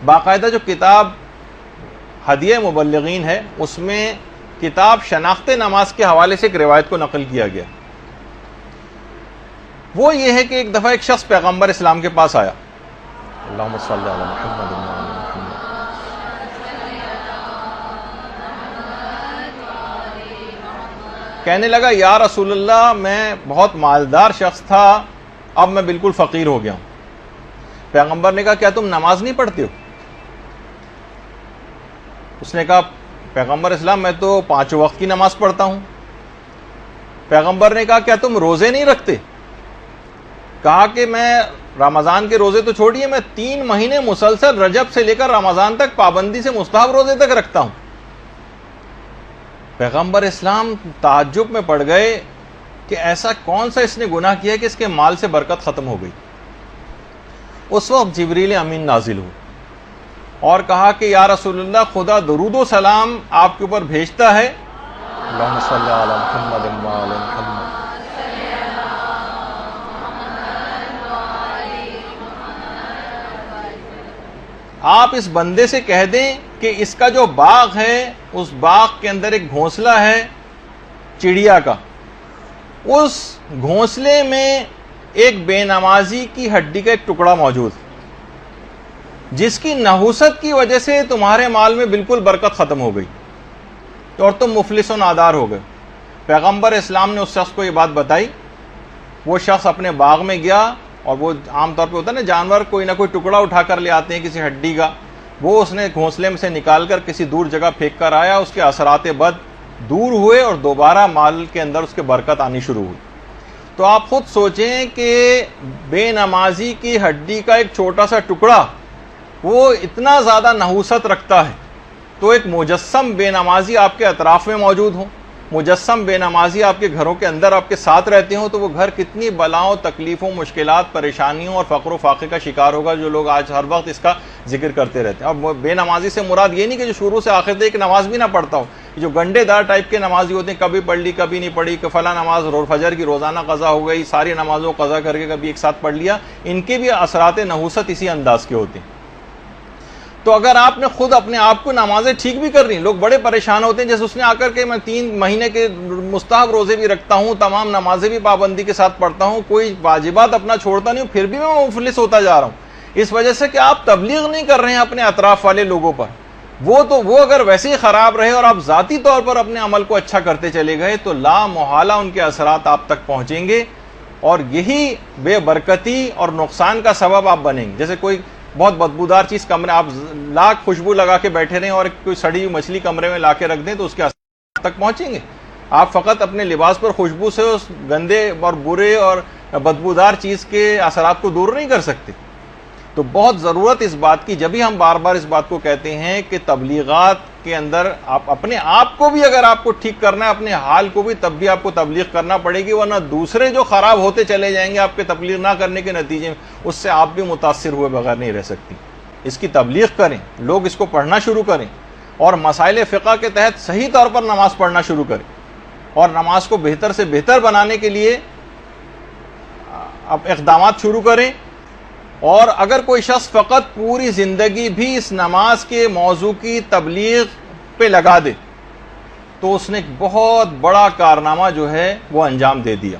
باقاعدہ جو کتاب ہدیہ مبلغین ہے اس میں کتاب شناخت نماز کے حوالے سے ایک روایت کو نقل کیا گیا. وہ یہ ہے کہ ایک دفعہ ایک شخص پیغمبر اسلام کے پاس آیا. اللہم صلی علی محمد و علی محمد. کہنے لگا یا رسول اللہ میں بہت مالدار شخص تھا، اب میں بالکل فقیر ہو گیا ہوں. پیغمبر نے کہا کیا تم نماز نہیں پڑھتے ہو؟ اس نے کہا پیغمبر اسلام میں تو 5 وقت کی نماز پڑھتا ہوں. پیغمبر نے کہا کیا تم روزے نہیں رکھتے؟ کہا کہ میں رمضان کے روزے تو چھوڑیے، میں 3 مہینے مسلسل رجب سے لے کر رمضان تک پابندی سے مستحب روزے تک رکھتا ہوں. پیغمبر اسلام تعجب میں پڑ گئے کہ ایسا کون سا اس نے گناہ کیا کہ اس کے مال سے برکت ختم ہو گئی. اس وقت جبریل امین نازل ہوئے اور کہا کہ یا رسول اللہ خدا درود و سلام آپ کے اوپر بھیجتا ہے. اللہم صلی علی محمد و علی محمد. آپ اس بندے سے کہہ دیں کہ اس کا جو باغ ہے اس باغ کے اندر ایک گھونسلہ ہے چڑیا کا، اس گھونسلے میں ایک بے نمازی کی ہڈی کا ایک ٹکڑا موجود ہے جس کی نحوست کی وجہ سے تمہارے مال میں بالکل برکت ختم ہو گئی اور تم مفلس و نادار ہو گئے. پیغمبر اسلام نے اس شخص کو یہ بات بتائی. وہ شخص اپنے باغ میں گیا اور وہ عام طور پہ ہوتا ہے نا جانور کوئی نہ کوئی ٹکڑا اٹھا کر لے آتے ہیں کسی ہڈی کا، وہ اس نے گھونسلے میں سے نکال کر کسی دور جگہ پھینک کر آیا. اس کے اثرات بد دور ہوئے اور دوبارہ مال کے اندر اس کے برکت آنی شروع ہوئی. تو آپ خود سوچیں کہ بے نمازی کی ہڈی کا ایک چھوٹا سا ٹکڑا وہ اتنا زیادہ نحوست رکھتا ہے، تو ایک مجسم بے نمازی آپ کے اطراف میں موجود ہو، مجسم بے نمازی آپ کے گھروں کے اندر آپ کے ساتھ رہتے ہوں، تو وہ گھر کتنی بلاؤں، تکلیفوں، مشکلات، پریشانیوں اور فقر و فاقے کا شکار ہوگا جو لوگ آج ہر وقت اس کا ذکر کرتے رہتے ہیں. اور بے نمازی سے مراد یہ نہیں کہ جو شروع سے آخر تک ایک نماز بھی نہ پڑھتا ہو. جو گنڈے دار ٹائپ کے نمازی ہوتے ہیں، کبھی پڑھ لی کبھی نہیں پڑھی، کہ فلاں نماز فجر کی روزانہ قضا ہو گئی، ساری نمازوں قضا کر کے کبھی ایک ساتھ پڑھ لیا، ان کے بھی اثرات نحوست اسی انداز کے ہوتے ہیں. تو اگر آپ نے خود اپنے آپ کو نمازیں ٹھیک بھی کر رہی، لوگ بڑے پریشان ہوتے ہیں جیسے اس نے آ کر کے میں 3 مہینے کے مستحب روزے بھی رکھتا ہوں، تمام نمازیں بھی پابندی کے ساتھ پڑھتا ہوں، کوئی واجبات اپنا چھوڑتا نہیں ہوں، پھر بھی میں مفلس ہوتا جا رہا ہوں. اس وجہ سے کہ آپ تبلیغ نہیں کر رہے ہیں اپنے اطراف والے لوگوں پر. وہ اگر ویسے ہی خراب رہے اور آپ ذاتی طور پر اپنے عمل کو اچھا کرتے چلے گئے تو لا محالہ ان کے اثرات آپ تک پہنچیں گے اور یہی بے برکتی اور نقصان کا سبب آپ بنیں گے. جیسے کوئی بہت بدبودار چیز کمرے، آپ لاکھ خوشبو لگا کے بیٹھے رہیں اور کوئی سڑی ہوئی مچھلی کمرے میں لا کے رکھ دیں تو اس کے اثرات تک پہنچیں گے. آپ فقط اپنے لباس پر خوشبو سے اس گندے اور برے اور بدبودار چیز کے اثرات کو دور نہیں کر سکتے. تو بہت ضرورت اس بات کی، جب ہی ہم بار بار اس بات کو کہتے ہیں کہ تبلیغات کے اندر آپ اپنے آپ کو بھی اگر آپ کو ٹھیک کرنا ہے، اپنے حال کو بھی، تب بھی آپ کو تبلیغ کرنا پڑے گی، ورنہ دوسرے جو خراب ہوتے چلے جائیں گے آپ کے تبلیغ نہ کرنے کے نتیجے میں، اس سے آپ بھی متاثر ہوئے بغیر نہیں رہ سکتی. اس کی تبلیغ کریں، لوگ اس کو پڑھنا شروع کریں اور مسائل فقہ کے تحت صحیح طور پر نماز پڑھنا شروع کریں اور نماز کو بہتر سے بہتر بنانے کے لیے اب اقدامات شروع کریں. اور اگر کوئی شخص فقط پوری زندگی بھی اس نماز کے موضوع کی تبلیغ پہ لگا دے تو اس نے ایک بہت بڑا کارنامہ جو ہے وہ انجام دے دیا.